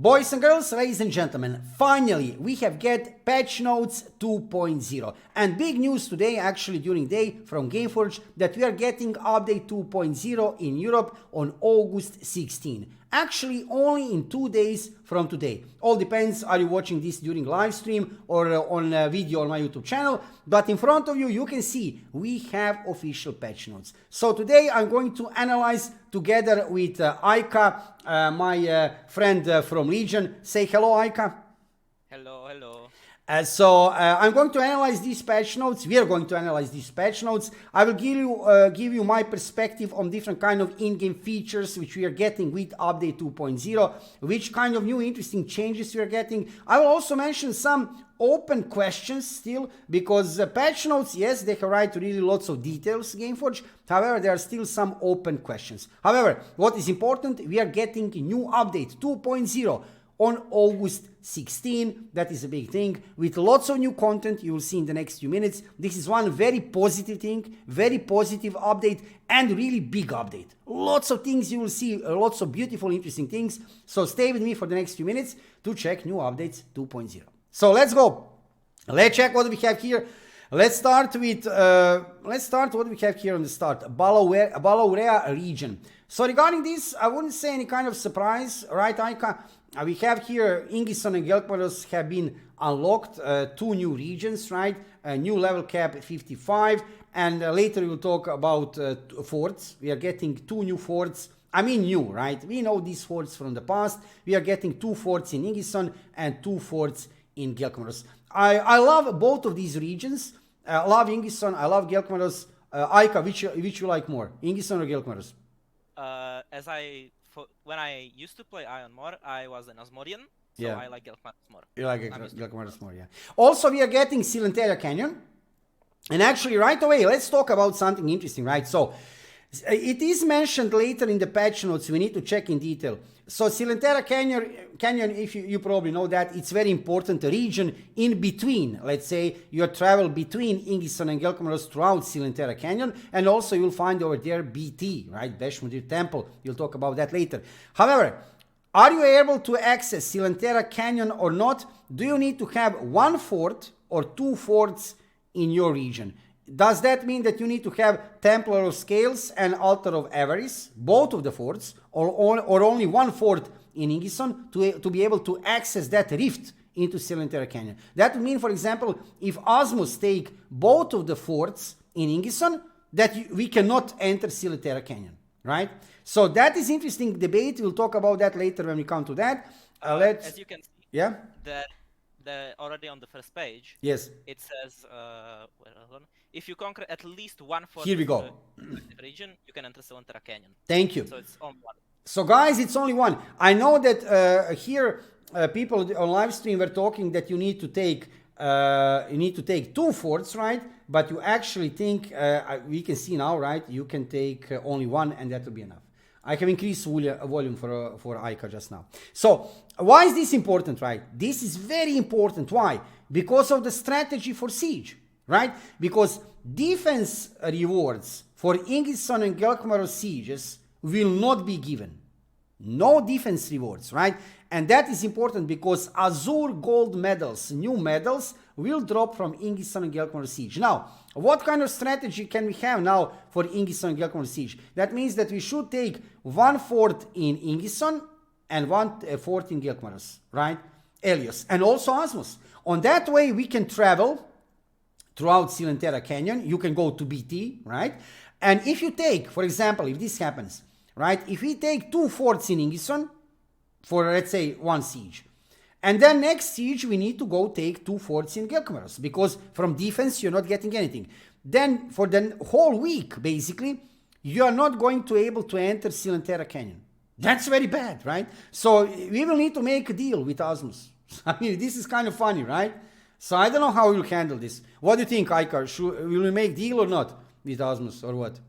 Boys and girls, ladies and gentlemen, finally we have get patch notes 2.0, and big news today, actually during day from Gameforge, that we are getting update 2.0 in Europe on August 16. Actually only in 2 days from today. All depends, are you watching this during live stream or on a video on my YouTube channel, but in front of you, you can see we have official patch notes. So today I'm going to analyze together with Aika, my friend from Legion. Say hello, Aika. Hello, hello. I'm going to analyze these patch notes. We are going to analyze these patch notes. I will give you my perspective on different kind of in-game features which we are getting with update 2.0, which kind of new interesting changes we are getting. I will also mention some open questions still, because patch notes, yes, they can write really lots of details, Gameforge. However, there are still some open questions. However, what is important, we are getting a new update 2.0 on August 16. That is a big thing, with lots of new content you will see in the next few minutes. This is one very positive thing, very positive update, and really big update. Lots of things you will see, lots of beautiful, interesting things. So stay with me for the next few minutes to check new updates 2.0. So let's go. Let's check what we have here. Let's start with what we have here on the start. Balaurea region. So regarding this, I wouldn't say any kind of surprise, right, Aika? We have here Ingison and Gelkmaros have been unlocked, 2 new regions, right? A new level cap 55, and later we'll talk about forts. We are getting 2 new forts. I mean new, right? We know these forts from the past. We are getting 2 forts in Ingison and 2 forts in Gelkmaros. I love both of these regions. I love Ingison, I love Gelkmaros. Aika, which you like more, Ingison or Gelkmaros? When I used to play Aion more, I was an Osmorian, so Yeah. I like Gelkmaros more. You like Gelkmaros more, yeah. Also, we are getting Silentera Canyon. And actually, right away, let's talk about something interesting, right? So, it is mentioned later in the patch notes, we need to check in detail. So, Silentera Canyon, if you probably know that, it's very important region in between. Let's say you travel between Ingison and Gelkmaros throughout Silentera Canyon, and also you'll find over there BT, right? Beshmudir Temple. You'll talk about that later. However, are you able to access Silentera Canyon or not? Do you need to have 1 fort or 2 forts in your region? Does that mean that you need to have Templar of Scales and Altar of Avarice, both of the forts, or only 1 fort in Ingison to be able to access that rift into Silentera Canyon? That would mean, for example, if Osmos take both of the forts in Ingison, that we cannot enter Silentera Canyon, right? So that is interesting debate. We'll talk about that later when we come to that. As you can see, yeah, already on the first page, yes, it says if you conquer at least 1 fort here we go. Region, you can enter Silentera Canyon. Thank you. So it's only 1. So guys, it's only 1. I know that here people on live stream were talking that you need to take 2 forts, right? But you actually think we can see now, right? You can take only 1, and that will be enough. I have increased volume for Aika just now. So why is this important, right? This is very important. Why? Because of the strategy for siege, right? Because defense rewards for Ingison and Gelkmaros sieges will not be given. No defense rewards, right? And that is important because Azure gold medals, new medals, will drop from Ingison and Gelkmaros siege. Now, what kind of strategy can we have now for Ingison and Gelkmaros siege? That means that we should take 1 fort in Ingison and 1 fort in Gelkmaros, right? Elios, and also Osmos. On that way, we can travel throughout Silentera Canyon. You can go to BT, right? And if you take, for example, if this happens, right? If we take 2 forts in Ingison for, let's say, 1 siege, and then next siege we need to go take 2 forts in Gelkmaros, because from defense you're not getting anything. Then for the whole week, basically, you are not going to be able to enter Silentera Canyon. That's very bad, right? So we will need to make a deal with Osmos. I mean, this is kind of funny, right? So I don't know how we'll handle this. What do you think, Aikar? Will we make deal or not with Osmos, or what?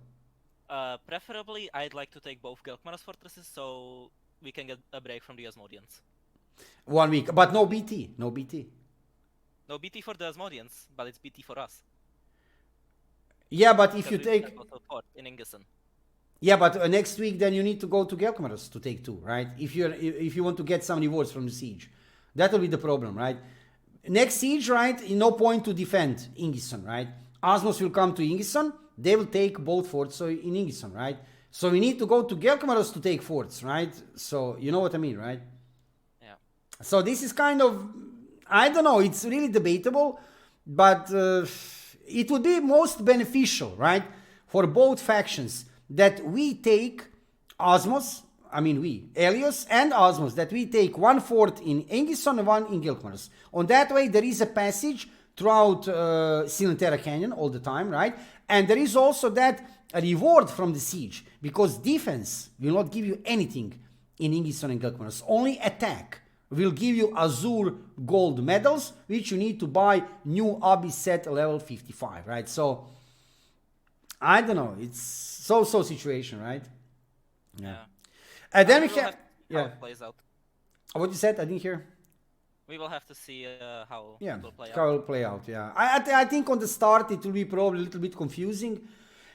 Preferably, I'd like to take both Gelkmaros fortresses so we can get a break from the Osmodians. 1 week, but no BT, no BT. No BT for the Osmodians, but it's BT for us. Yeah, but if you take... in Ingison. Yeah, but next week then you need to go to Gelkmaros to take 2, right? If you want to get some rewards from the siege, that will be the problem, right? Next siege, right? No point to defend Ingison, right? Asmos will come to Ingison. They will take both forts in Ingison, right? So we need to go to Gelkmaros to take forts, right? So you know what I mean, right? Yeah. So this is kind of, I don't know, it's really debatable, but it would be most beneficial, right, for both factions that we take Osmos, Elios and Osmos, that we take 1 fort in Ingison and 1 in Gelkmaros. On that way, there is a passage throughout Silentera Canyon all the time, right? And there is also that reward from the siege, because defense will not give you anything in Ingison and Gelkmaros. Only attack will give you Azure gold medals, which you need to buy new Abyss set level 55, right? So, I don't know. It's so situation, right? Yeah. And then we we will have... have to see how it plays out. What you said? I didn't hear. We will have to see how it will play out. How it will play out, yeah. I think on the start it will be probably a little bit confusing.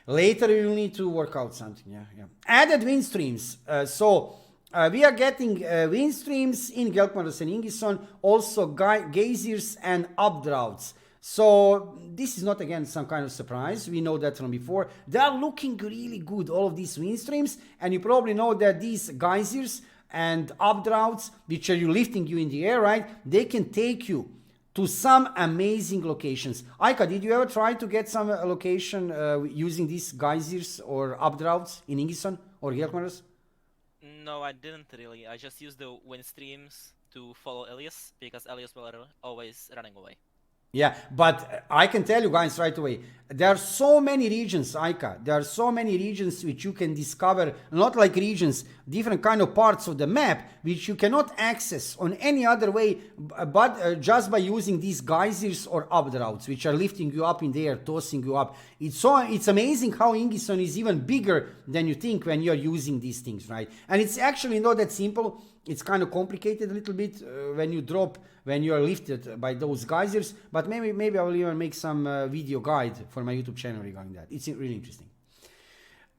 Later you will need to work out something, yeah. Added wind streams. We are getting wind streams in Gelkmaros and Ingison, also geysers and updrafts. So this is not again some kind of surprise. We know that from before. They are looking really good, all of these wind streams, and you probably know that these geysers and updrafts, which are lifting you in the air, right? They can take you to some amazing locations. Aika, did you ever try to get some location using these geysers or updrafts in Ingison or Gelkmaros? No, I didn't really. I just used the wind streams to follow Elias, because Elias was always running away. Yeah, but I can tell you guys right away, there are so many regions, Aika, there are so many regions which you can discover, not like regions, different kind of parts of the map, which you cannot access on any other way, but just by using these geysers or updrafts, which are lifting you up in the air, tossing you up. It's amazing how Ingison is even bigger than you think when you're using these things, right? And it's actually not that simple. It's kind of complicated a little bit when you are lifted by those geysers, but maybe I will even make some video guide for my YouTube channel regarding that. It's really interesting.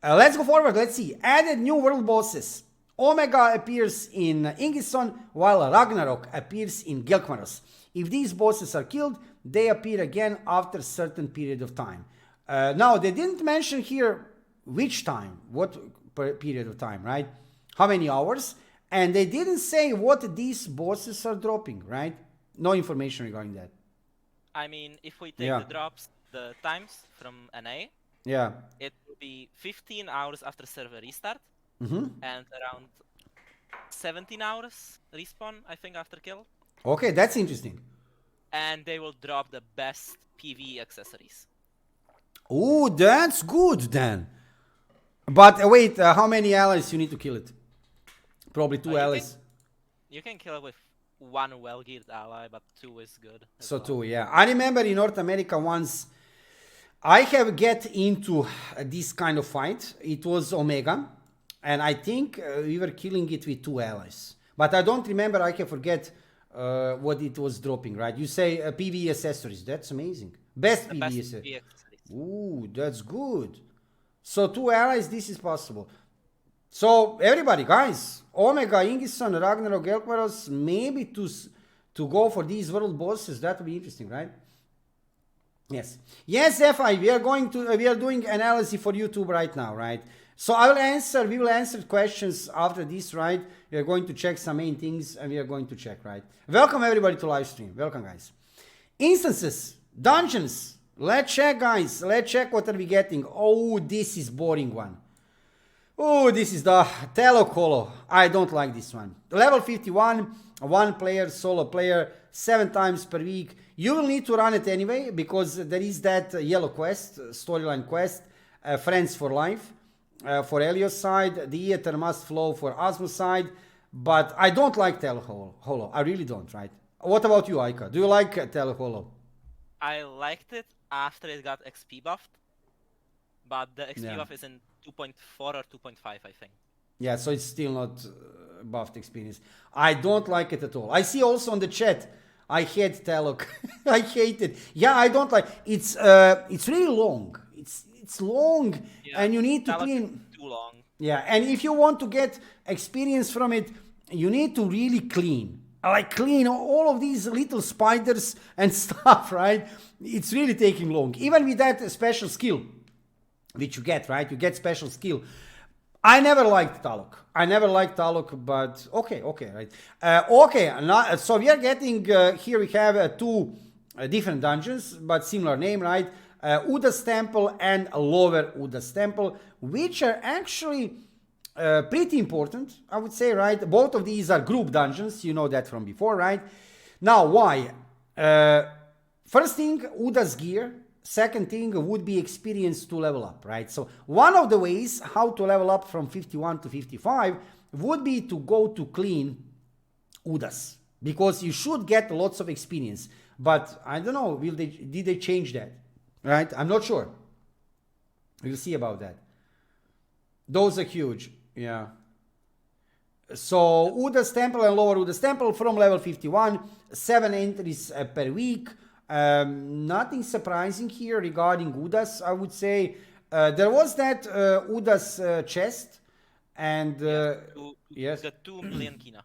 Let's go forward. Let's see. Added new world bosses. Omega appears in Ingison, while Ragnarok appears in Gelkmaros. If these bosses are killed, they appear again after a certain period of time. Now, they didn't mention here which time, what period of time, right? How many hours? And they didn't say what these bosses are dropping, right? No information regarding that. I mean, if we take the drops, the times from NA, it will be 15 hours after server restart, and around 17 hours respawn, I think, after kill. Okay, that's interesting. And they will drop the best PvE accessories. Oh, that's good then. But wait, how many allies you need to kill it? Probably 2 allies. You can kill it with 1 well-geared ally, but 2 is good. So well. 2, yeah. I remember in North America once, I have get into this kind of fight. It was Omega, and I think we were killing it with 2 allies. But I don't remember, I can forget what it was dropping, right? You say PvE accessories, that's amazing. Best PvE accessories. Ooh, that's good. So 2 allies, this is possible. So everybody, guys, Omega, Ingison, Ragnarok, Gelkmaros, maybe to go for these world bosses, that would be interesting, right? Yes, FI, we are doing analysis for YouTube right now, right? So we will answer questions after this, right? We are going to check some main things, and we are going to check, right? Welcome everybody to live stream. Welcome, guys. Instances, dungeons. Let's check, guys. Let's check what are we getting. Oh, this is boring one. Oh, this is the Telocolo. I don't like this one. Level 51, 1 player, solo player, 7 times per week. You will need to run it anyway, because there is that yellow quest, storyline quest, Friends for Life, for Elios side. The Ether must flow for Osmo side. But I don't like Teleholo. I really don't, right? What about you, Aika? Do you like Teleholo? I liked it after it got XP buffed. But the XP buff is in 2.4 or 2.5, I think. Yeah, so it's still not buffed experience. I don't like it at all. I see also on the chat, I hate Telok. I hate it. Yeah, I don't like it's really long. It's long, and you need to clean. too long. Yeah, and if you want to get experience from it, you need to really clean. Like clean all of these little spiders and stuff, right? It's really taking long. Even with that special skill, which you get, right? You get special skill. I never liked Taluk, but okay, right? Okay, now, so we are getting, here we have two different dungeons, but similar name, right? Uda's Temple and Lower Uda's Temple, which are actually pretty important, I would say, right? Both of these are group dungeons, you know that from before, right? Now, why? First thing, Uda's gear. Second thing would be experience to level up, right? So one of the ways how to level up from 51 to 55 would be to go to clean Udas, because you should get lots of experience. But I don't know, did they change that? Right? I'm not sure. We'll see about that. Those are huge. Yeah. So Uda's Temple and Lower Uda's Temple from level 51, 7 entries per week. Nothing surprising here regarding Udas, I would say. There was that Udas chest, and yes, the 2 million kina.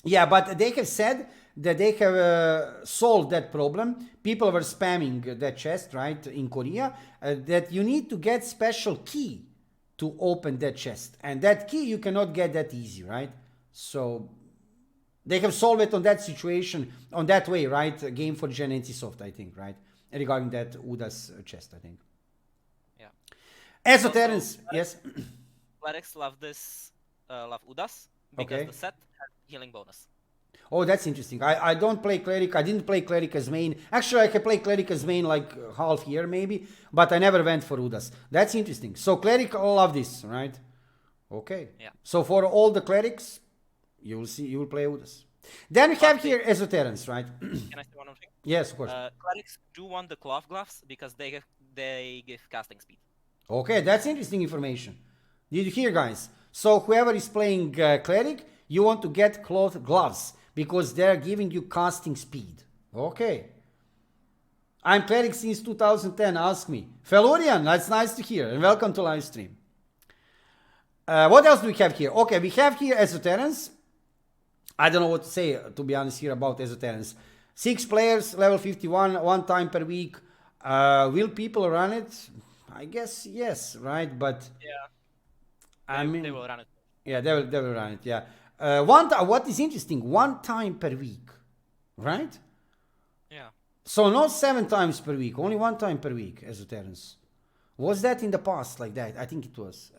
Yeah, but they have said that they have solved that problem. People were spamming that chest, right, in Korea, that you need to get special key to open that chest, and that key you cannot get that easy, right? So they have solved it on that situation, on that way, right? Game for Gen NCSoft, I think, right? Regarding that Uda's chest, I think. Yeah. Esoterrans, yes. Clerics love Udas because the set has healing bonus. Oh, that's interesting. I don't play Cleric. I didn't play Cleric as main. Actually, I can play Cleric as main like half year maybe, but I never went for Udas. That's interesting. So Cleric love this, right? Okay. Yeah. So for all the Clerics, you will play Udas. Then we have here Esoterrans, right? Can I say one more thing? Yes, of course. Clerics do want the cloth gloves because they give casting speed. Okay, that's interesting information. Did you hear, guys? So whoever is playing Cleric, you want to get cloth gloves because they're giving you casting speed. Okay. I'm Cleric since 2010, ask me. Felurian, that's nice to hear, and welcome to live stream. What else do we have here? Okay, we have here Esoterrans. I don't know what to say, to be honest, here about Esoterrans. 6 players, level 51, 1 time per week. Will people run it? I guess yes, right? But yeah, they will run it. Yeah, they will run it. Yeah. What is interesting? 1 time per week, right? Yeah. So not 7 times per week, only 1 time per week, Esoterrans. Was that in the past like that? I think it was.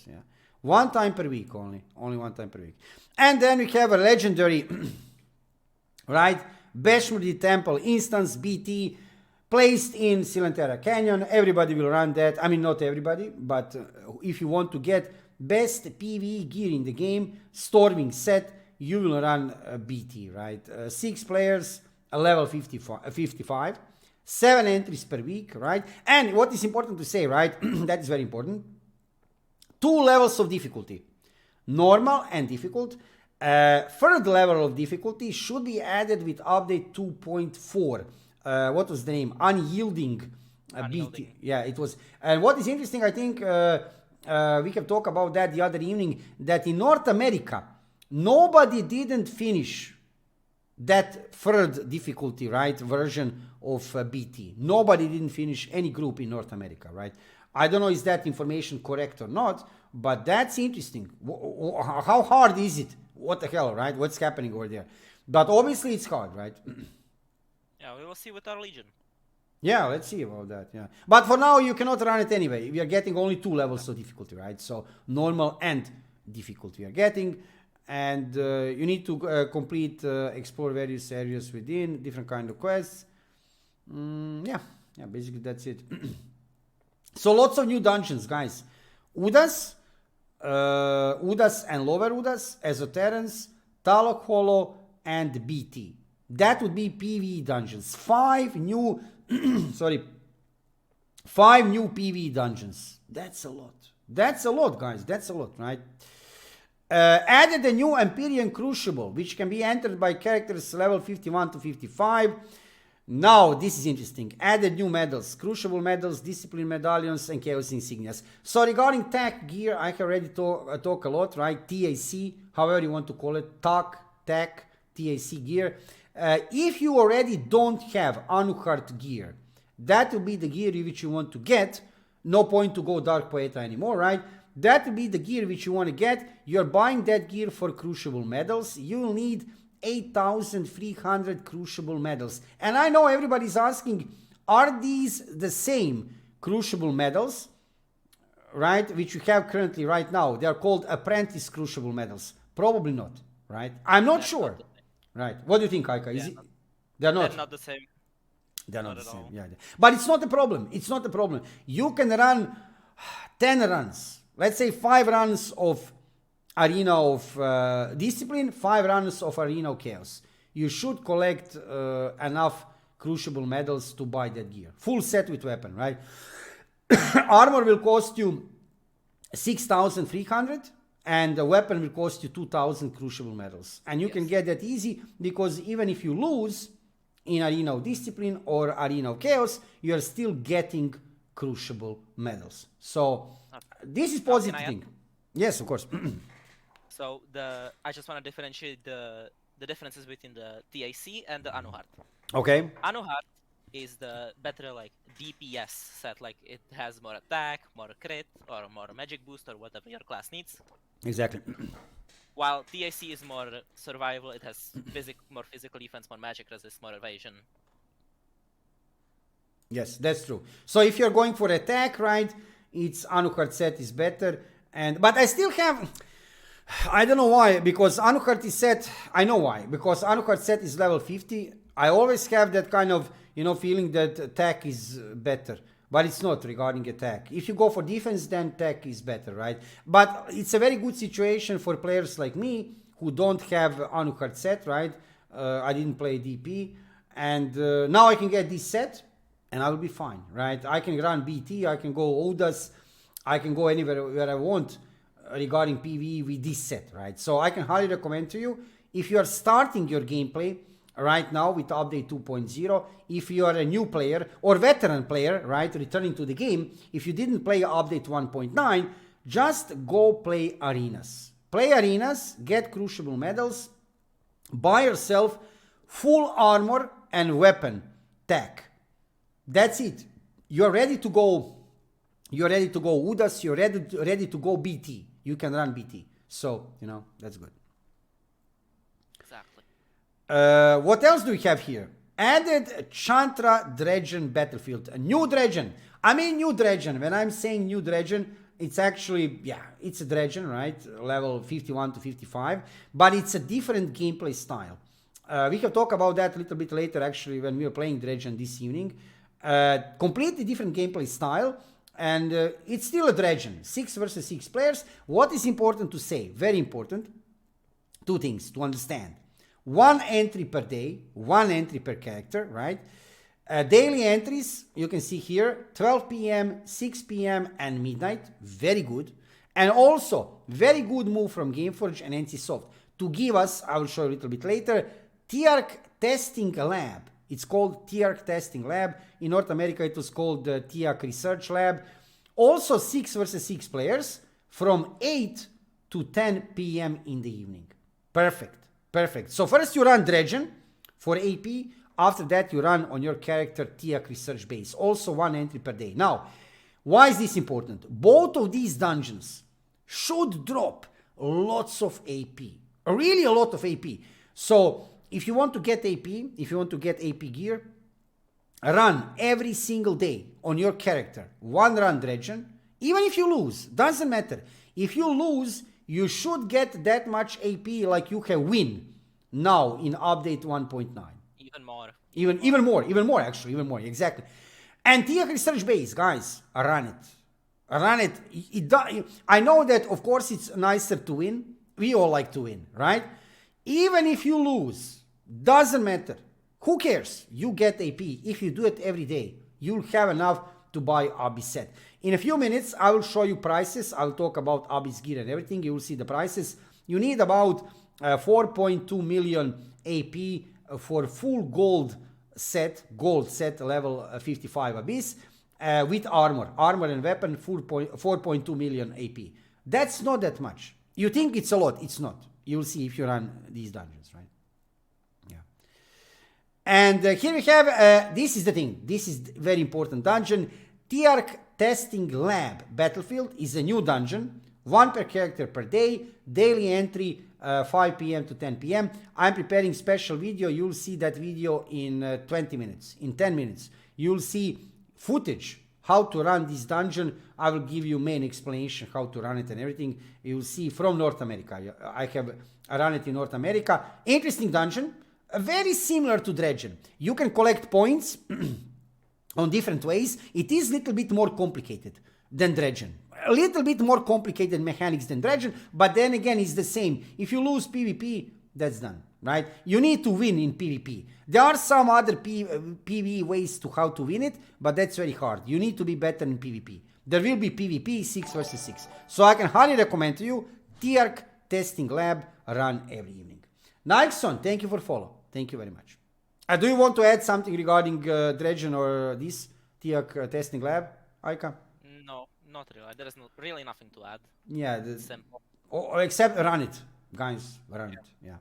Yeah. 1 time per week only 1 time per week. And then we have a legendary, right? Beshmurdi Temple instance BT placed in Silentera Canyon. Everybody will run that. I mean, not everybody, but if you want to get best PvE gear in the game, Storming set, you will run BT, right? 6 players, a level 55, 7 entries per week, right? And what is important to say, right? That is very important. 2 levels of difficulty, normal and difficult. Third level of difficulty should be added with update 2.4. What was the name? Unyielding. BT. Yeah, it was. And what is interesting, I think, we can talk about that the other evening, that in North America, nobody didn't finish that third difficulty, right, version of BT. Nobody didn't finish, any group in North America, right? I don't know is that information correct or not, but that's interesting. How hard is it? What the hell, right? What's happening over there? But obviously it's hard, right? Yeah, we will see with our Legion. Yeah, let's see about that, yeah. But for now, you cannot run it anyway. We are getting only 2 levels of difficulty, right? So normal and difficult we are getting. And you need to complete, explore various areas within, different kind of quests. Yeah, basically that's it. So lots of new dungeons, guys. Udas and Lower Udas, Esoterrans, Talok Hollow, and BT. That would be PvE dungeons. 5 new, 5 new PvE dungeons. That's a lot. That's a lot, guys. That's a lot, right? Added a new Empyrean Crucible, which can be entered by characters level 51 to 55. Now, this is interesting. Added new medals, Crucible medals, Discipline medallions, and Chaos insignias. So regarding TAC gear, I can already talk a lot, right? TAC, however you want to call it, TAC gear. If you already don't have Anuheart gear, that will be the gear which you want to get. No point to go Dark Poeta anymore, right? That will be the gear which you want to get. You're buying that gear for Crucible medals. You'll need 8,300 Crucible medals. And I know everybody's asking, are these the same Crucible medals, right, which you have currently right now? They are called Apprentice Crucible medals. Probably not, right? I'm not sure. Right. What do you think, Aika? Is it? They're not. They're not the same. They're not the same. Yeah. But it's not a problem. It's not a problem. You can run 10 runs. Let's say 5 runs of Arena of Discipline, 5 runs of Arena of Chaos. You should collect enough Crucible medals to buy that gear. Full set with weapon, right? Armor will cost you 6,300 and the weapon will cost you 2,000 Crucible medals. And you can get that easy because even if you lose in Arena of Discipline or Arena of Chaos, you are still getting Crucible medals. So this is positive thing. Yes, of course. So I just want to differentiate the differences between the TAC and the Anuheart. Okay. Anuheart is the better like DPS set, like it has more attack, more crit, or more magic boost, or whatever your class needs. Exactly. While TAC is more survival, it has more physical defense, more magic resist, more evasion. Yes, that's true. So if you're going for attack, right, it's Anuheart set is better. But I still have, I don't know why, because Anuheart is set, I know why, because Anuheart set is level 50. I always have that kind of, feeling that attack is better, but it's not regarding attack. If you go for defense, then attack is better, right? But it's a very good situation for players like me who don't have Anuheart set, right? I didn't play DP, and now I can get this set, and I will be fine, right? I can run BT, I can go Odas, I can go anywhere where I want regarding PvE with this set, right? So I can highly recommend to you, if you are starting your gameplay right now with update 2.0, if you are a new player or veteran player, right, returning to the game, if you didn't play update 1.9, just go play arenas. Play arenas, get Crucible medals, buy yourself full armor and weapon TAC. That's it. You're ready to go. You're ready to go Udas. You're ready to go BT. You can run BT. So, that's good. Exactly. What else do we have here? Added Chantra Dredgen Battlefield. A new Dredgen. I mean new Dredgen. When I'm saying new Dredgen, it's actually, it's a Dredgen, right? Level 51 to 55. But it's a different gameplay style. We can talk about that a little bit later, actually, when we were playing Dredgen this evening. Completely different gameplay style. And it's still a Dredgen. 6 versus 6 players. What is important to say? Very important. 2 things to understand. 1 entry per day, 1 entry per character, right? Daily entries, you can see here, 12 p.m., 6 p.m. and midnight. Very good. And also, very good move from Gameforge and NCSoft to give us, I will show you a little bit later, Tiarkh Testing Lab. It's called Tiarkh Testing Lab. In North America, it was called the TAC Research Lab. Also 6 versus 6 players from 8 to 10 p.m. in the evening. Perfect. Perfect. So first you run Dredgen for AP. After that you run on your character TAC Research Base. Also 1 entry per day. Now, why is this important? Both of these dungeons should drop lots of AP. Really a lot of AP. So if you want to get AP, if you want to get AP gear, run every single day on your character 1 run Dredgen. Even if you lose, doesn't matter. If you lose, you should get that much AP like you can win now in update 1.9. Even more. Even more actually, even more, exactly. And TAC Research Base, guys, run it. Run it. I know that, of course, it's nicer to win. We all like to win, right? Even if you lose, doesn't matter. Who cares? You get AP. If you do it every day, you'll have enough to buy Abyss set. In a few minutes, I will show you prices. I'll talk about Abyss gear and everything. You will see the prices. You need about 4.2 million AP for full gold set, gold set level 55 Abyss with armor and weapon 4.2 million AP. That's not that much. You think it's a lot, it's not. You'll see if you run these dungeons, right? Yeah. And here we have, this is the thing, this is very important dungeon. Tiarkh Testing Lab Battlefield is a new dungeon, 1 per character per day, daily entry 5 p.m. to 10 p.m. I'm preparing special video. You'll see that video in 20 minutes, in 10 minutes. You'll see footage, how to run this dungeon. I will give you main explanation how to run it and everything. You'll see from North America. I run it in North America. Interesting dungeon, very similar to Dredgen. You can collect points on different ways. It is a little bit more complicated than Dredgen. A little bit more complicated mechanics than Dredgen, but then again, it's the same. If you lose PvP, that's done, right? You need to win in PvP. There are some other PvE ways to how to win it, but that's very hard. You need to be better in PvP. There will be PvP 6 versus 6. So I can highly recommend to you Tiarkh Testing Lab, run every evening. Nixon, thank you for follow. Thank you very much. Do you want to add something regarding Dredgen or this Tiarkh Testing Lab, Aika? No, not really. There is really nothing to add. Yeah, simple. Except run it, guys. Run it. Yeah.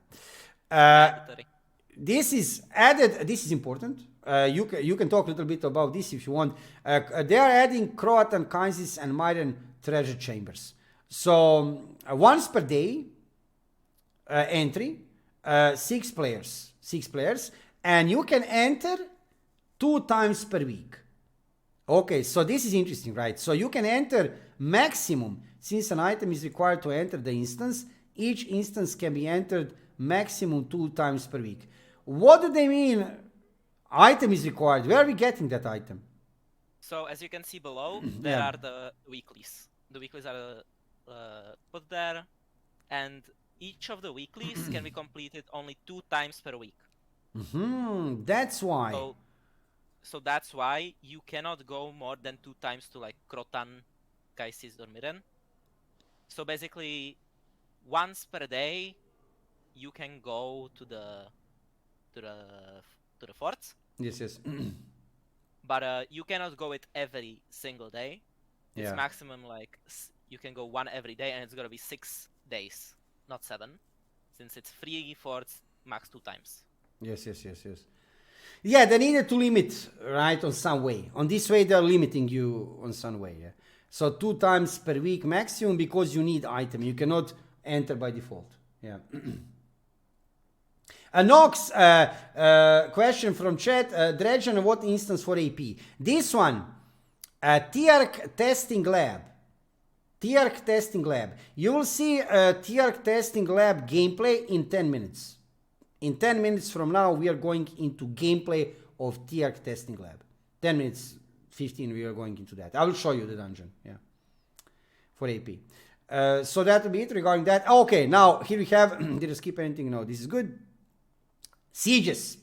This is added. This is important. You can talk a little bit about this if you want. They are adding Croatan, Kansas, and Myron treasure chambers. So once per day entry, 6 players, and you can enter 2 times per week. Okay, so this is interesting, right? So you can enter maximum, since an item is required to enter the instance, each instance can be entered maximum 2 times per week. What do they mean item is required? Where are we getting that item? So as you can see below, there are the weeklies. The weeklies are put there, and each of the weeklies can be completed only 2 times per week. That's why. So that's why you cannot go more than 2 times to like Croatan, Kaisis, or Miren. So basically, once per day, you can go to the forts. Yes. But you cannot go it every single day. It's maximum like you can go 1 every day, and it's gonna be 6 days, not 7, since it's 3 forts, max 2 times. Yes. Yeah, they needed to limit, right, on some way. On this way, they're limiting you on some way. Yeah? So 2 times per week maximum, because you need item. You cannot enter by default. Yeah. Nox, question from chat. Dredgen, what instance for AP? This one, Tiarkh Testing Lab. Tiarkh Testing Lab. You will see Tiarkh Testing Lab gameplay in 10 minutes. In 10 minutes from now, we are going into gameplay of Tiarkh Testing Lab. 10 minutes, 15, we are going into that. I will show you the dungeon, for AP. So that will be it regarding that. Okay, now here we have, did I skip anything? No, this is good. Sieges.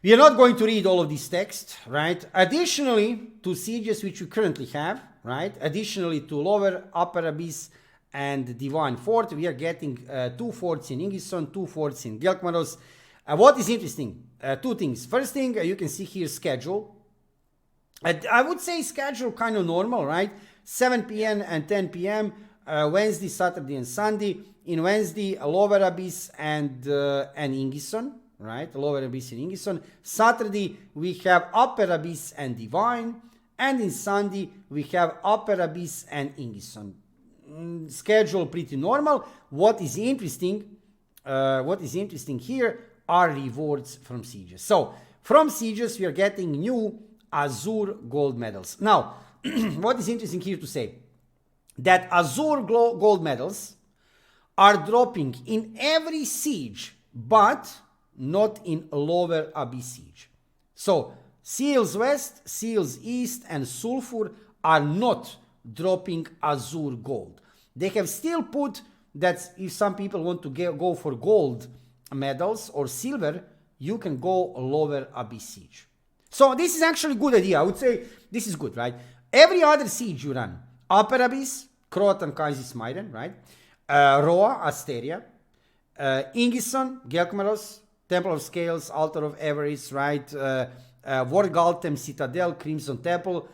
We are not going to read all of this text, right? Additionally to sieges which we currently have, right? Additionally to lower, upper abyss, and Divine Fort, we are getting 2 forts in Ingison, 2 forts in Gelkmaros. What is interesting? 2 things. First thing, you can see here schedule. I would say schedule kind of normal, right? 7 p.m. and 10 p.m. Wednesday, Saturday, and Sunday. In Wednesday, Lower Abyss and Ingison, right? Lower Abyss and Ingison. Saturday, we have Upper Abyss and Divine. And in Sunday, we have Upper Abyss and Ingison. Schedule pretty normal. What is interesting here are rewards from sieges. So from sieges we are getting new Azure gold medals. Now what is interesting here to say, that Azure gold medals are dropping in every siege, but not in Lower Abyss siege. So Seals West, Seals East, and Sulfur are not dropping Azure gold. They have still put that if some people want to go for gold medals or silver, you can go Lower Abyss siege. So this is actually a good idea. I would say this is good, right? Every other siege you run, Upper Abyss, Croatan, Kaisis, Myren, right? Roa, Asteria, Ingison, Gelkmaros, Temple of Scales, Altar of Everest, right? Vorgaltem, Citadel, Crimson Temple,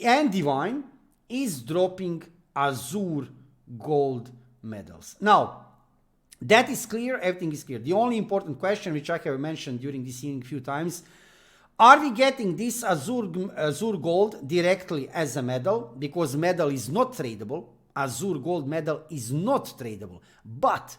and Divine is dropping Azure gold medals. Now, that is clear, everything is clear. The only important question, which I have mentioned during this evening a few times, are we getting this Azure gold directly as a medal? Because medal is not tradable. Azure gold medal is not tradable. But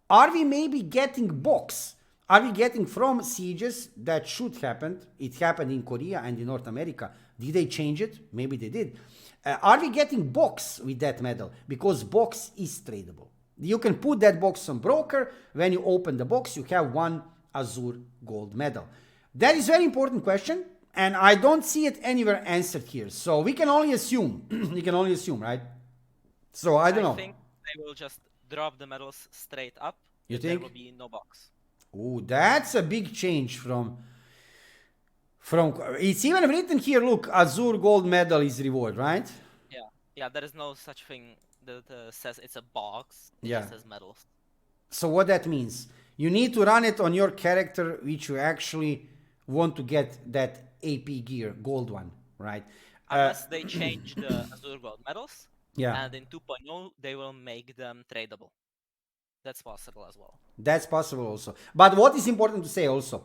are we maybe getting box? Are we getting from sieges? That should happen. It happened in Korea and in North America. Did they change it? Maybe they did. Are we getting box with that medal? Because box is tradable. You can put that box on broker. When you open the box, you have one Azure gold medal. That is a very important question, and I don't see it anywhere answered here. So we can only assume. We can only assume, right? So I don't know. I think they will just drop the medals straight up. You think? There will be no box. Oh, that's a big change from. It's even written here. Look, Azure gold medal is reward, right? Yeah. There is no such thing that says it's a box. It just says medals. So what that means? You need to run it on your character, which you actually want to get that AP gear, gold one, right? Unless they change the Azure gold medals. Yeah. And in 2.0, they will make them tradable. That's possible as well. That's possible also. But what is important to say also,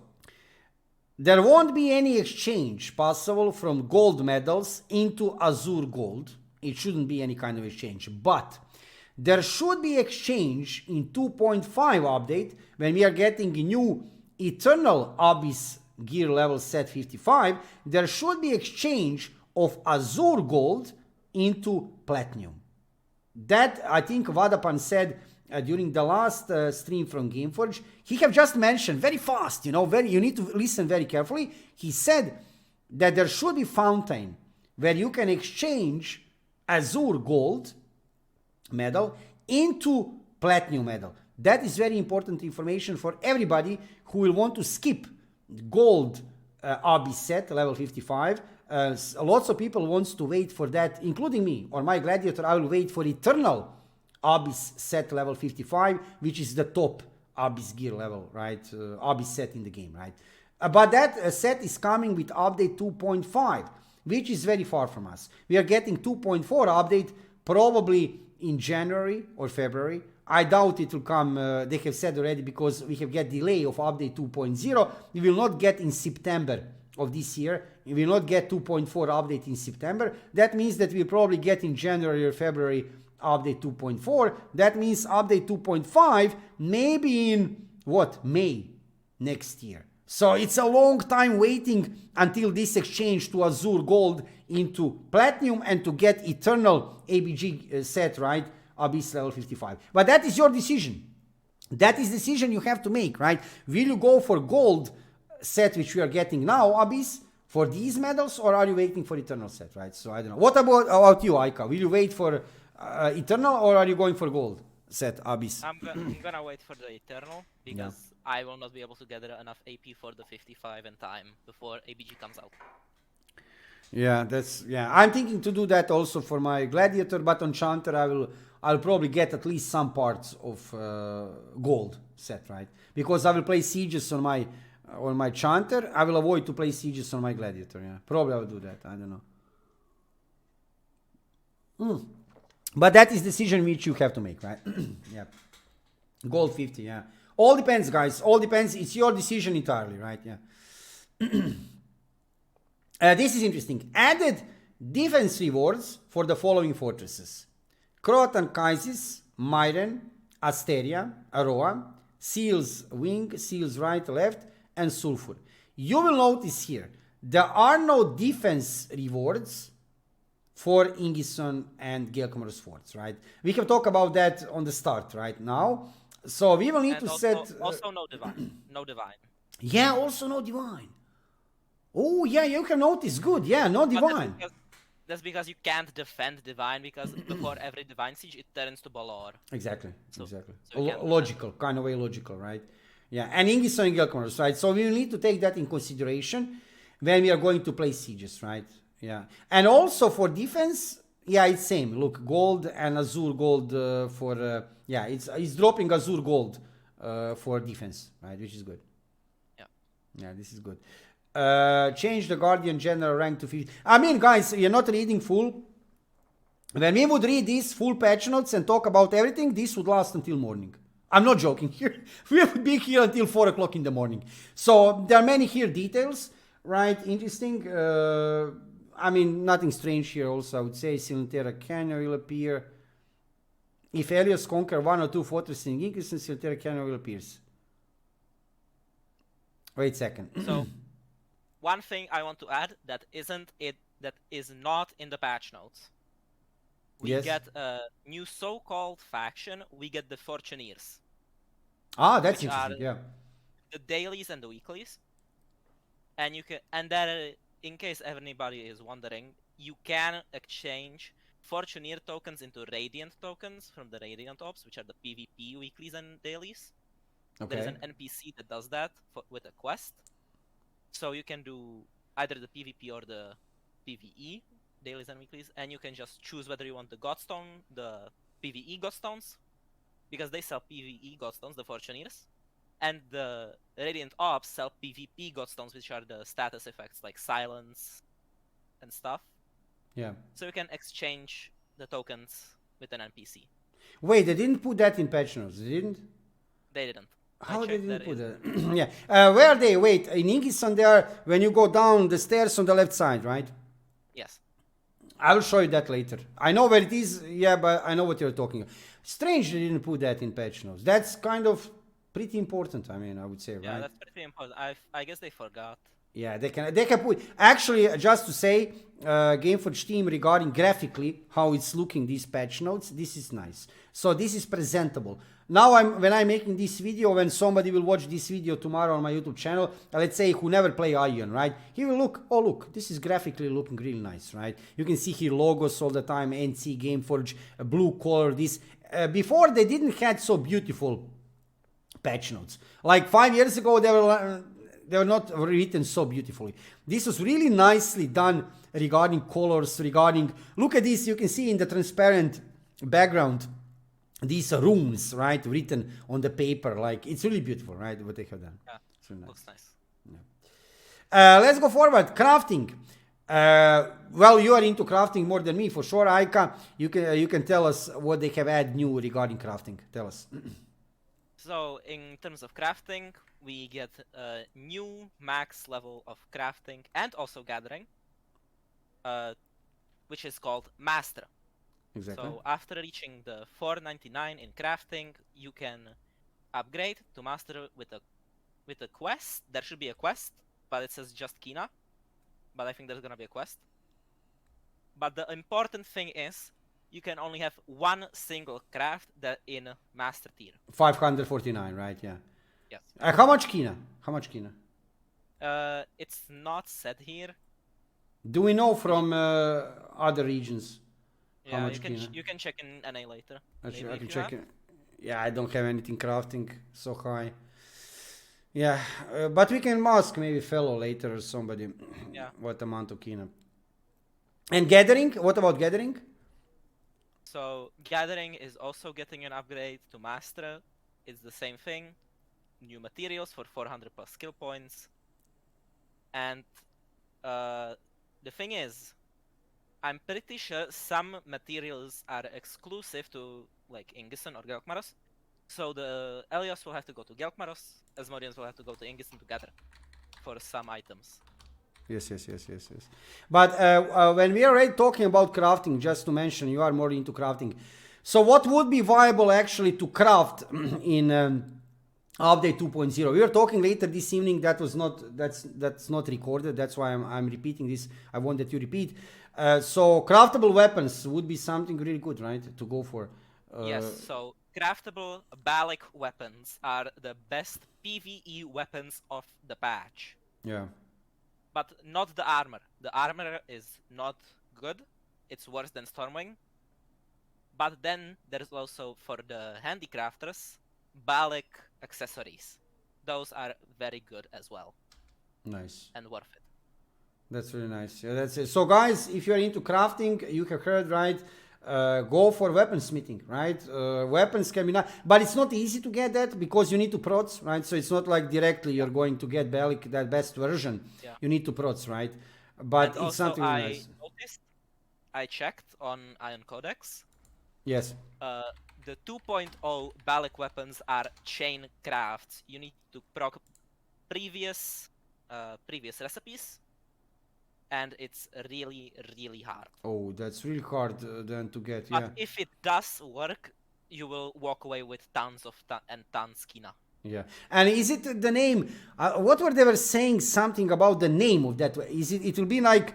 there won't be any exchange possible from gold medals into Azure gold. It shouldn't be any kind of exchange. But there should be exchange in 2.5 update when we are getting a new Eternal Abyss gear level set 55. There should be exchange of Azure gold into Platinum. That I think Vadapan said during the last stream from Gameforge. He have just mentioned very fast, you need to listen very carefully. He said that there should be fountain where you can exchange Azure gold medal into Platinum medal. That is very important information for everybody who will want to skip gold Abyss set level 55. Lots of people wants to wait for that, including me or my gladiator. I will wait for Eternal Abyss set level 55, which is the top Abyss gear level, right? Abyss set in the game, right? But that set is coming with update 2.5, which is very far from us. We are getting 2.4 update probably in January or February. I doubt it will come, they have said already, because we have get delay of update 2.0. We will not get in September of this year. We will not get 2.4 update in September. That means that we'll probably get in January or February update 2.4. That means update 2.5 maybe in May next year. So it's a long time waiting until this exchange to Azure gold into Platinum and to get Eternal ABG set, right? Abyss level 55. But that is your decision. That is decision you have to make, right? Will you go for gold set, which we are getting now, Abyss, for these medals, or are you waiting for Eternal set, right? So I don't know. What about you, Aika? Will you wait for Eternal, or are you going for gold set, Abyss? I'm gonna wait for the Eternal, because I will not be able to gather enough AP for the 55 in time before ABG comes out. I'm thinking to do that also for my gladiator, but on Chanter I'll probably get at least some parts of gold set, right? Because I will play sieges on my Chanter. I will avoid to play sieges on my gladiator. Yeah, probably I will do that. I don't know. But that is decision which you have to make, right? Yeah, gold 50. Yeah, all depends, guys. All depends. It's your decision entirely, right? Yeah. This is interesting. Added defense rewards for the following fortresses: Croatan Kaisis, Myren, Asteria, Aroa, Seal's Wing, Seal's Right, Left, and Sulfur. You will notice here, there are no defense rewards for Ingison and Gelkammer's forts, right? We can talk about that on the start right now. So we will need to set... Also no divine. No divine. Yeah, also no divine. Oh, yeah, you can notice. Good. Yeah, no divine. That's because you can't defend divine, because before every divine siege it turns to Balor. Exactly. So logical, kind of way logical, right? Yeah, and Ingison and Gelkammer's, right? So we will need to take that in consideration when we are going to play sieges, right? Yeah, and also for defense, yeah, it's same. Look, gold and Azure gold it's dropping Azure gold for defense, right? Which is good. Yeah, this is good. Change the Guardian general rank to 50. I mean, guys, you're not reading full. When we would read these full patch notes and talk about everything, this would last until morning. I'm not joking here. We would be here until 4 o'clock in the morning. So there are many here details, right? Interesting. I mean, nothing strange here also, I would say. Silentera Canyon will appear. If Helios conquer 1 or 2 fortresses in Increase, Silentera Canyon will appear. Wait a second. So, one thing I want to add that is not in the patch notes. We get a new so-called faction. We get the Fourtneers. Ah, that's interesting. Yeah. The dailies and the weeklies, and you can, and that in case anybody is wondering, you can exchange Fourtneer tokens into Radiant tokens from the Radiant Ops, which are the PvP weeklies and dailies. Okay. There is an NPC that does that with a quest, so you can do either the PvP or the PvE dailies and weeklies, and you can just choose whether you want the Godstone, the PvE Godstones, because they sell PvE Godstones, the Fourtneers, and the Radiant Ops sell PvP Godstones, which are the status effects like silence and stuff. Yeah. So you can exchange the tokens with an NPC. Wait, they didn't put that in patch notes, they didn't? They didn't. How they didn't put that? Yeah. Where are they? Wait, in Ingison there, when you go down the stairs on the left side, right? Yes. I'll show you that later. I know where it is, yeah, but I know what you're talking about. Strange they didn't put that in patch notes. That's kind of pretty important, I mean, I would say, right? Yeah, that's pretty important. I guess they forgot. Yeah, they can put... Actually, just to say, Gameforge team regarding graphically how it's looking, these patch notes, this is nice. So this is presentable. Now, when I'm making this video, when somebody will watch this video tomorrow on my YouTube channel, let's say who never play Aion, right? He will look, oh look, this is graphically looking really nice, right? You can see here logos all the time, NC, Gameforge, blue color, this. Before they didn't had so beautiful patch notes. Like 5 years ago, they were not written so beautifully. This was really nicely done regarding colors, regarding... Look at this, you can see in the transparent background, these runes, right, written on the paper. Like, it's really beautiful, right, what they have done. Yeah, it's really nice. Looks nice. Yeah. Let's go forward. Crafting. Well, you are into crafting more than me, for sure, Aika. You can tell us what they have added new regarding crafting. Tell us. So, in terms of crafting, we get a new max level of crafting and also gathering, which is called Master. Exactly. So after reaching the 499 in crafting, you can upgrade to Master with a quest. There should be a quest, but it says just Kina. But I think there's gonna be a quest. But the important thing is, you can only have one single craft that in Master tier. 549, right? Yeah. Yes. How much Kina? How much Kina? It's not said here. Do we know from other regions? Yeah, you can check in NA later. Actually, I can check it. Yeah, I don't have anything crafting so high. Yeah, but we can ask maybe fellow later or somebody. Yeah. What amount of Kina? And gathering? What about gathering? So gathering is also getting an upgrade to Master. It's the same thing. New materials for 400 plus skill points. And the thing is, I'm pretty sure some materials are exclusive to like Ingison or Gelkmaros. So the Elios will have to go to Gelkmaros, Asmodians will have to go to Ingison to gather for some items. Yes. But when we are already talking about crafting, just to mention, you are more into crafting. So what would be viable actually to craft in update 2.0? We were talking later this evening. That's not recorded. That's why I'm repeating this. I want that you repeat. So craftable weapons would be something really good, right? To go for. Yes. So craftable Balic weapons are the best PvE weapons of the patch. Yeah. But not the armor. The armor is not good. It's worse than Stormwing. But then there's also for the handicrafters, Balic accessories. Those are very good as well. Nice. And worth it. That's really nice. Yeah, that's it. So guys, if you're into crafting, you have heard right. go for weaponsmithing, right? Weapons can be not, but it's not easy to get that because you need to prots, right? So it's not like directly you're going to get Bellic, that best version. Yeah. You need to prots, right? But and it's something really nice. I checked on Aion Codex. Yes. The 2.0 Bellic weapons are chain crafts. You need to proc previous recipes, and it's really, really hard. Oh, that's really hard then to get. But if it does work, you will walk away with tons of tons kina. Yeah, and is it the name? What were they were saying something about the name of that? Is it? It will be like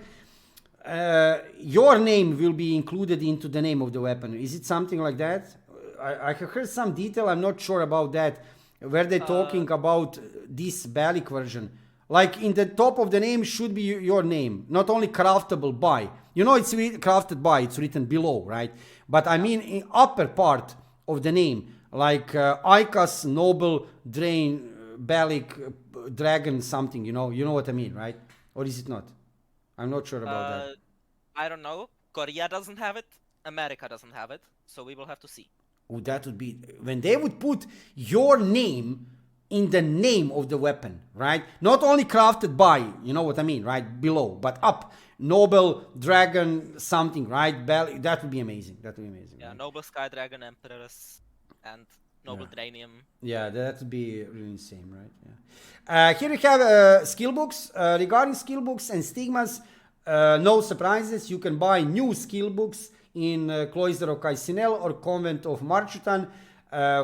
your name will be included into the name of the weapon. Is it something like that? I heard some detail. I'm not sure about that. Where they're talking about this Bellic version. Like in the top of the name should be your name, not only craftable by. You know, it's crafted by, it's written below, right? But I mean in upper part of the name, like Ikas, Noble, Drain, Bellic, Dragon, something, you know what I mean, right? Or is it not? I'm not sure about that. I don't know. Korea doesn't have it. America doesn't have it. So we will have to see. Oh, that would be when they would put your name in the name of the weapon, right? Not only crafted by, you know what I mean, right? Below, but up. Noble, Dragon, something, right? That would be amazing. That would be amazing. Yeah, right? Noble, Sky Dragon, Empress, and Noble Dranium. Yeah, that would be really insane, right? Yeah. Here we have skill books. Regarding skill books and stigmas, no surprises. You can buy new skill books in Cloister of Kaisinel or Convent of Marchutan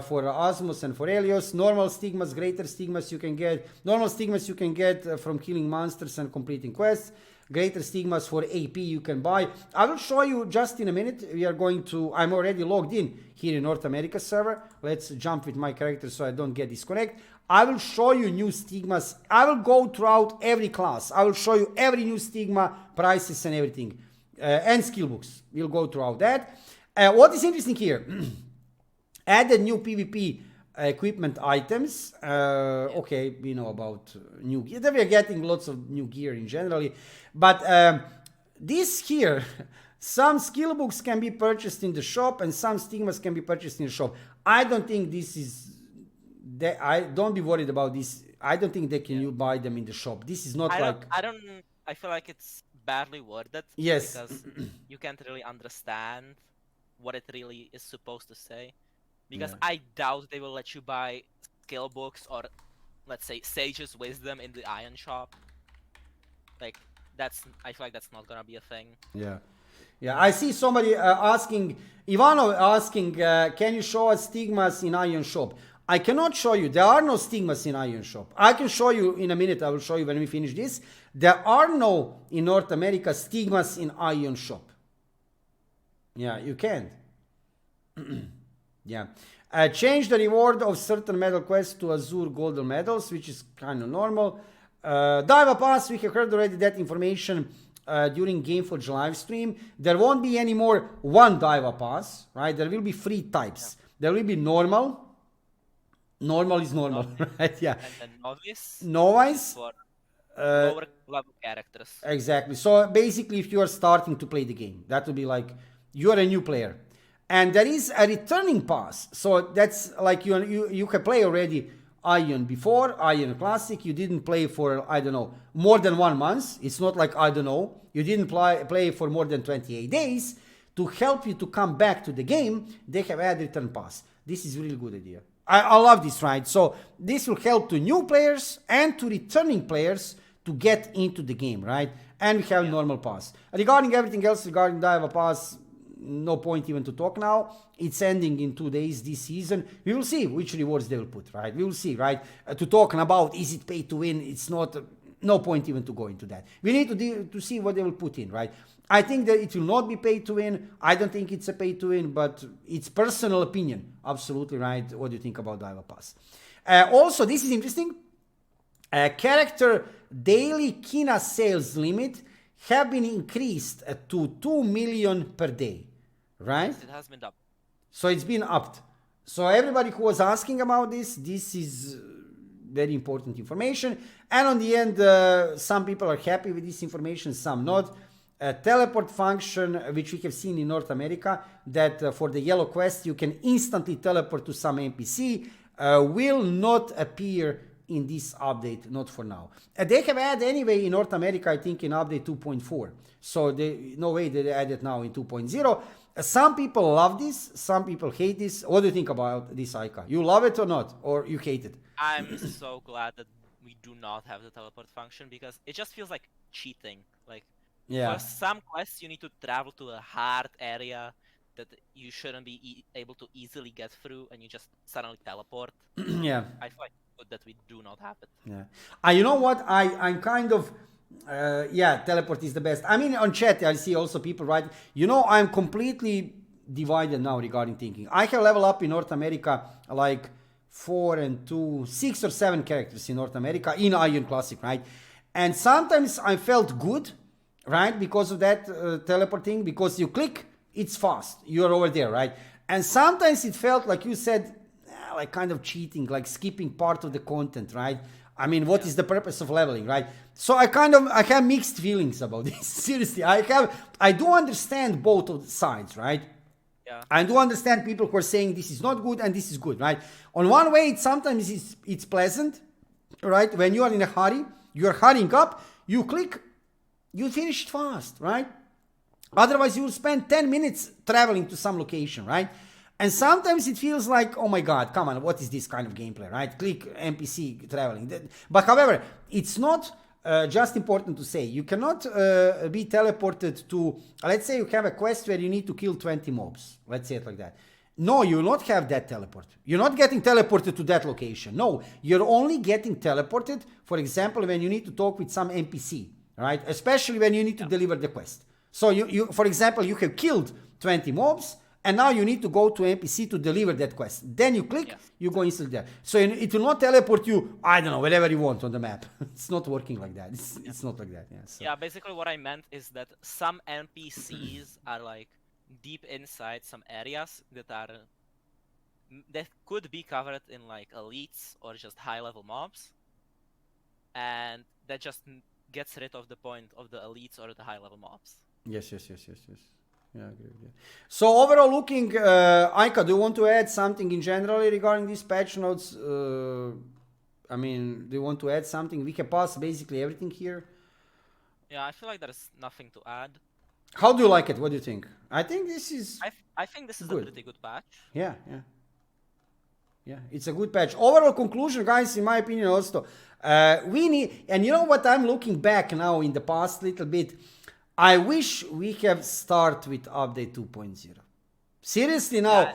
for Osmos and for Helios. Normal stigmas, greater stigmas you can get. Normal stigmas you can get from killing monsters and completing quests. Greater stigmas for AP you can buy. I will show you just in a minute. We are going to, I'm already logged in here in North America server. Let's jump with my character so I don't get disconnected. I will show you new stigmas. I will go throughout every class. I will show you every new stigma, prices and everything. And skill books. We'll go throughout that. What is interesting here? Added new PvP equipment items. Okay, we know about new gear. We are getting lots of new gear in generally. But this here, some skill books can be purchased in the shop and some stigmas can be purchased in the shop. I don't think this is... don't be worried about this. I don't think they can you buy them in the shop. This is not I feel like it's badly worded. Yes. Because you can't really understand what it really is supposed to say. Because I doubt they will let you buy skill books or, let's say, Sage's Wisdom in the Aion shop. Like, I feel like that's not gonna be a thing. Yeah. Yeah, I see somebody asking, Ivano asking, can you show us stigmas in Aion shop? I cannot show you. There are no stigmas in Aion shop. I can show you in a minute. I will show you when we finish this. There are no, in North America, stigmas in Aion shop. Yeah, you can't. Yeah. Change the reward of certain medal quests to Azure golden medals, which is kind of normal. Daeva Pass, we have heard already that information during Gameforge live stream. There won't be any more one Daeva Pass, right? There will be 3 types. Yeah. There will be normal. Normal is normal, right? Yeah. And then novice. Novice. For lower level characters. Exactly. So basically, if you are starting to play the game, that would be like you are a new player. And there is a returning pass. So that's like you can play already Aion before, Aion Classic. You didn't play for, I don't know, more than 1 month. It's not like, I don't know, you didn't play for more than 28 days. To help you to come back to the game, they have added return pass. This is a really good idea. I love this, right? So this will help to new players and to returning players to get into the game, right? And we have normal pass. Regarding everything else, regarding Daeva Pass, no point even to talk now. It's ending in 2 days this season. We will see which rewards they will put, right? We will see, right? To talking about is it pay to win, it's not, no point even to go into that. We need to see what they will put in, right? I think that it will not be pay to win. I don't think it's a pay to win, but it's personal opinion. Absolutely right. What do you think about Daeva Pass? Also, this is interesting. Character daily Kina sales limit have been increased to 2 million per day, right? It has been upped. So it's been upped. So everybody who was asking about this is very important information. And on the end, some people are happy with this information, some not. a teleport function, which we have seen in North America, that for the yellow quest you can instantly teleport to some NPC, will not appear in this update, not for now. They have added anyway in North America, I think in update 2.4. So no way they add it now in 2.0. Some people love this, some people hate this. What do you think about this, Aika? You love it or not? Or you hate it? I'm so glad that we do not have the teleport function, because it just feels like cheating. Like, for some quests, you need to travel to a hard area that you shouldn't be able to easily get through, and you just suddenly teleport. Yeah. I feel like good that we do not have it. Yeah. You know what? I'm kind of... teleport is the best. I mean, on chat, I see also people write, I'm completely divided now regarding thinking. I have leveled up in North America like 4 and 2, 6 or 7 characters in North America in Aion Classic, right? And sometimes I felt good, right? Because of that teleporting, because you click, it's fast. You're over there, right? And sometimes it felt like you said, like kind of cheating, like skipping part of the content, right? I mean, what is the purpose of leveling, right? So I have mixed feelings about this. Seriously, I do understand both of the sides, right? Yeah. I do understand people who are saying this is not good and this is good, right? On one way, sometimes it's pleasant, right? When you are in a hurry, you're hurrying up, you click, you finish it fast, right? Otherwise, you will spend 10 minutes traveling to some location, right? And sometimes it feels like, oh my God, come on, what is this kind of gameplay, right? Click NPC traveling. But however, it's not just important to say. You cannot be teleported to, let's say you have a quest where you need to kill 20 mobs. Let's say it like that. No, you will not have that teleport. You're not getting teleported to that location. No, you're only getting teleported, for example, when you need to talk with some NPC, right? Especially when you need to deliver the quest. So you for example, you have killed 20 mobs, and now you need to go to NPC to deliver that quest. Then you click, you go instantly there. So it will not teleport you, I don't know, wherever you want on the map. It's not working like that. It's not like that. Yeah, basically what I meant is that some NPCs are like deep inside some areas that could be covered in like elites or just high-level mobs. And that just gets rid of the point of the elites or the high-level mobs. Yes. Yeah, I agree. So overall looking, Aika, do you want to add something in general regarding these patch notes? I mean, do you want to add something? We can pass basically everything here. Yeah, I feel like there's nothing to add. How do you like it? What do you think? I think this is I think this is a pretty good patch. Yeah, it's a good patch. Overall conclusion, guys, in my opinion also, we need, and you know what, I'm looking back now in the past little bit, I wish we have start with update 2.0. Seriously now,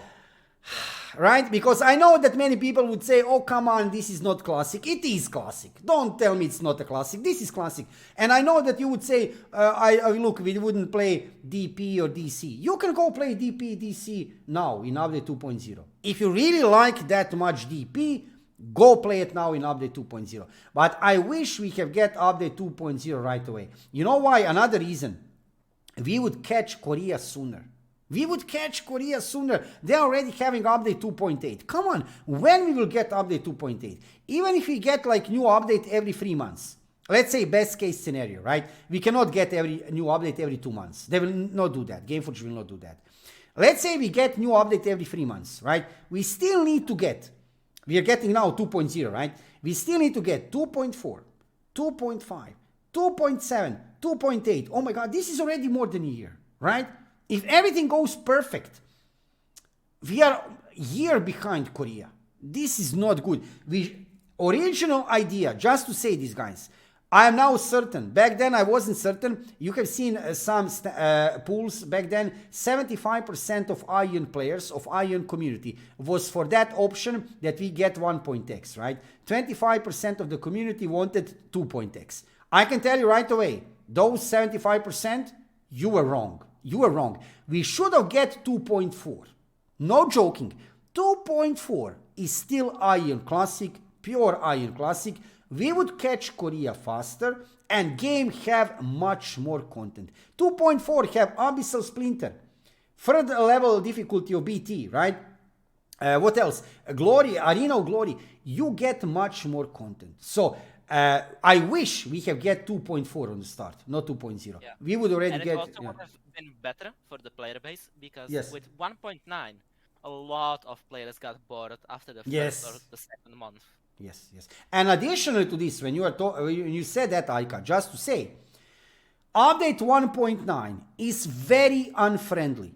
right? Because I know that many people would say, oh, come on, this is not classic. It is classic. Don't tell me it's not a classic. This is classic. And I know that you would say, look, we wouldn't play DP or DC. You can go play DP, DC now in update 2.0. If you really like that much DP, go play it now in update 2.0. But I wish we have get update 2.0 right away. You know why? Another reason. We would catch Korea sooner. They're already having update 2.8. Come on, when we will get update 2.8? Even if we get like new update every 3 months. Let's say best case scenario, right? We cannot get every new update every 2 months. They will not do that. Gameforge will not do that. Let's say we get new update every 3 months, right? We still need to get, we are getting now 2.0, right? We still need to get 2.4, 2.5, 2.7, 2.8. Oh my God, this is already more than a year, right? If everything goes perfect, we are a year behind Korea. This is not good. Original idea, just to say this, guys, I am now certain. Back then I wasn't certain. You have seen some polls back then. 75% of Aion players, of Aion community, was for that option that we get 1.x, right? 25% of the community wanted 2.x. I can tell you right away, those 75%, you were wrong. You were wrong. We should have get 2.4. No joking. 2.4 is still Aion Classic, pure Aion Classic. We would catch Korea faster and game have much more content. 2.4 have Abyssal Splinter, third level difficulty of BT, right? What else? Glory, Arena of Glory. You get much more content. So I wish we have get 2.4 on the start, not 2.0. Yeah. We would already and get. it also would have been better for the player base because with 1.9, a lot of players got bored after the first or the second month. Yes. And additionally to this, when you said that, Aika, just to say, update 1.9 is very unfriendly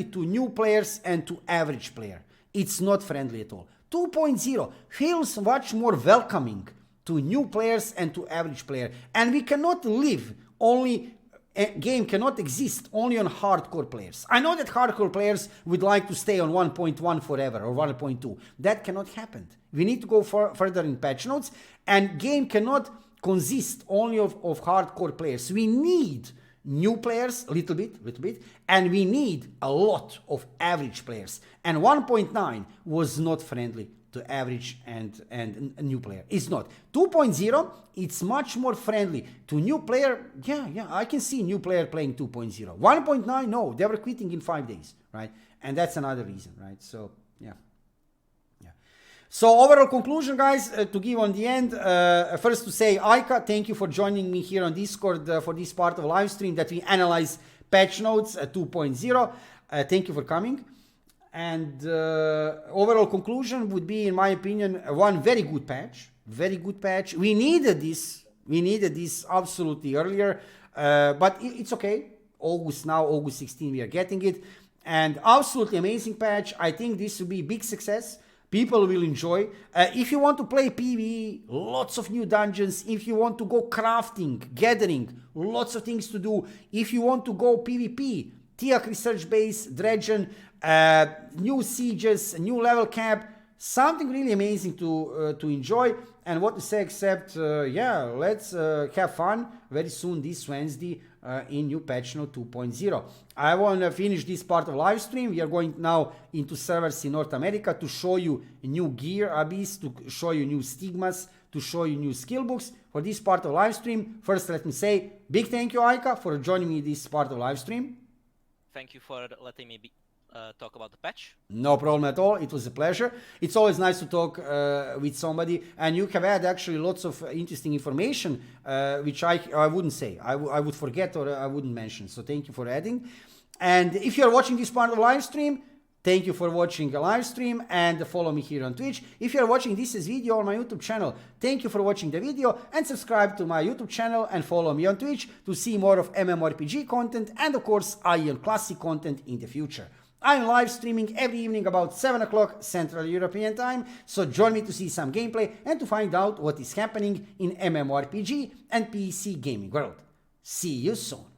to new players and to average player. It's not friendly at all. 2.0 feels much more welcoming to new players and to average player. And we cannot live only, a game cannot exist only on hardcore players. I know that hardcore players would like to stay on 1.1 forever or 1.2. That cannot happen. We need to go further in patch notes, and game cannot consist only of hardcore players. We need new players, little bit, and we need a lot of average players. And 1.9 was not friendly to average and a new player. It's not. 2.0, it's much more friendly to new player. Yeah, I can see new player playing 2.0. 1.9, no, they were quitting in 5 days, right? And that's another reason, right? So, yeah. So overall conclusion, guys, to give on the end, first to say, Aika, thank you for joining me here on Discord for this part of live stream that we analyze patch notes 2.0. Thank you for coming. And overall conclusion would be, in my opinion, one very good patch. We needed this absolutely earlier, but it's okay. August 16, we are getting it. And absolutely amazing patch. I think this will be a big success. People will enjoy. If you want to play PvE, lots of new dungeons. If you want to go crafting, gathering, lots of things to do. If you want to go PvP, Tiarkh Research Base, Dredgen, new sieges, new level cap, something really amazing to enjoy. And what to say except, let's have fun very soon this Wednesday in new patch note 2.0. I want to finish this part of live stream. We are going now into servers in North America to show you new gear abyss, to show you new stigmas, to show you new skill books. For this part of live stream, first let me say big thank you, Aika, for joining me this part of live stream. Thank you for letting me talk about the patch. No problem at all. It was a pleasure. It's always nice to talk with somebody, and you have had actually lots of interesting information, which I wouldn't say. I would forget or I wouldn't mention. So thank you for adding. And if you're watching this part of the live stream, thank you for watching a live stream and follow me here on Twitch. If you're watching this as video on my YouTube channel, thank you for watching the video and subscribe to my YouTube channel and follow me on Twitch to see more of mmorpg content and of course Aion Classic content in the future. I'm live streaming every evening about 7 o'clock Central European Time, so join me to see some gameplay and to find out what is happening in mmorpg and PC gaming world. See you soon.